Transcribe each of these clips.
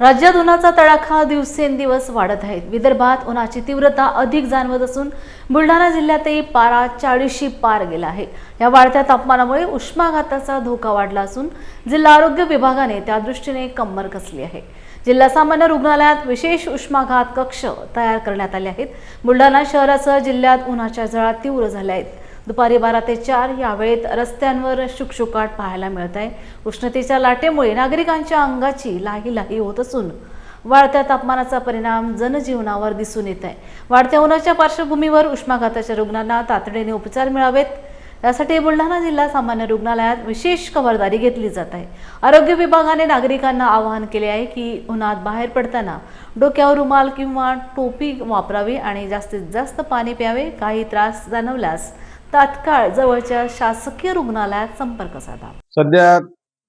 राज्यात उन्हाचा तडाखा दिवसेंदिवस वाढत आहे। विदर्भात उन्हाची तीव्रता अधिक जाणवत असून बुलढाणा जिल्ह्यातही पारा 40शी पार गेला आहे। या वाढत्या तापमानामुळे उष्माघाताचा धोका वाढला असून जिल्हा आरोग्य विभागाने त्या दृष्टीने कंबर कसली आहे। जिल्हा सामान्य रुग्णालयात विशेष उष्माघात कक्ष तयार करण्यात आले आहेत। बुलढाणा शहरासह जिल्ह्यात उन्हाच्या झळा तीव्र झाल्या आहेत। दुपारी 12 ते 4 या वेळेत रस्त्यांवर शुकशुकाट पाहायला मिळत आहे। उष्णतेच्या लाटेमुळे नागरिकांच्या अंगाची लाही होत असून वाढत्या तापमानाचा परिणाम जनजीवनावर दिसून येत आहे। वाढत्या उन्हाच्या पार्श्वभूमीवर उष्माघाताच्या रुग्णांना तातडीने उपचार मिळावेत यासाठी बुलढाणा जिल्हा सामान्य रुग्णालयात विशेष खबरदारी घेतली जात आहे। आरोग्य विभागाने नागरिकांना आवाहन केले आहे की उन्हात बाहेर पडताना डोक्यावर रुमाल किंवा टोपी वापरावी आणि जास्तीत जास्त पाणी प्यावे। काही त्रास जाणवल्यास तात्काळ जवळच्या शासकीय रुग्णालयात संपर्क साधा। सध्या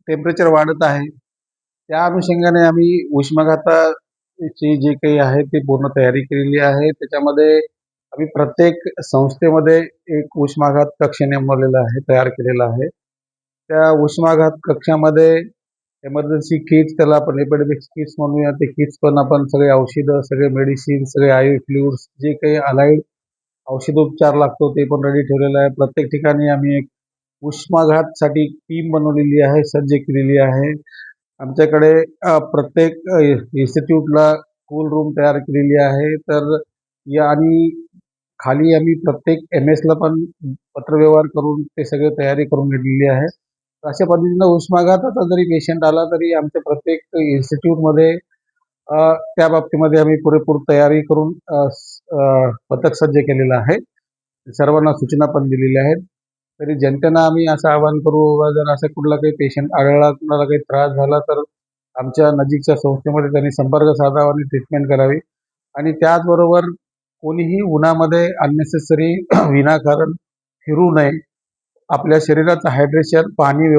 टेम्परेचर वाढत आहे, त्या अनुषंगाने आम्ही उष्माघाताची जे काही आहे ते पूर्ण तयारी केलेली आहे। त्याच्यामध्ये आम्ही प्रत्येक संस्थेमध्ये एक उष्माघात कक्ष नेमलेला आहे, तयार केलेला आहे। त्या उष्माघात कक्षामध्ये एमर्जन्सी किट्स, त्याला आपण एपिडेमिक्स किट्स म्हणूया, ते किट्स पण आपण सगळे औषधं, सगळे मेडिसिन, सगळे आयव्ही फ्लुइड्स, जे काही अलाइड औषधोपचार लागतो ते पण रेडी ठेवलेलं आहे। प्रत्येक ठिकाणी आम्ही एक उष्माघातसाठी टीम बनवलेली आहे, सज्ज केलेली आहे। आमच्याकडे प्रत्येक इन्स्टिट्यूटला कूल रूम तयार केलेली आहे। तर या आणि खाली आम्ही प्रत्येक MS ला पण पत्रव्यवहार करून ते सगळे तयारी करून घेतलेली आहे। अशा पद्धतीनं उष्माघाताचा जरी पेशंट आला तरी आमच्या प्रत्येक इन्स्टिट्यूटमध्ये त्या बाबतीमध्ये आम्ही पुरेपूर तयारी करून पथक सज्ज केलेलं आहे। सर्वांना सूचना पण दिलेल्या आहेत। तरी जनतेला आम्ही असं आवाहन करू, जर असं कुठला काही पेशंट आढळला, कुणाला काही त्रास झाला तर आमच्या नजीकच्या संस्थेमध्ये त्यांनी संपर्क साधावा आणि ट्रीटमेंट करावी। आणि त्याचबरोबर कोणीही उन्हामध्ये अननेसेसरी विनाकारण फिरू नये। आपल्या शरीराचं हायड्रेशन, पाणी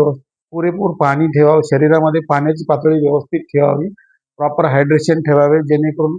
पुरेपूर पाणी ठेवावं, शरीरामध्ये पाण्याची पातळी व्यवस्थित ठेवावी, प्रॉपर हायड्रेशन ठेवावे, जेणेकरून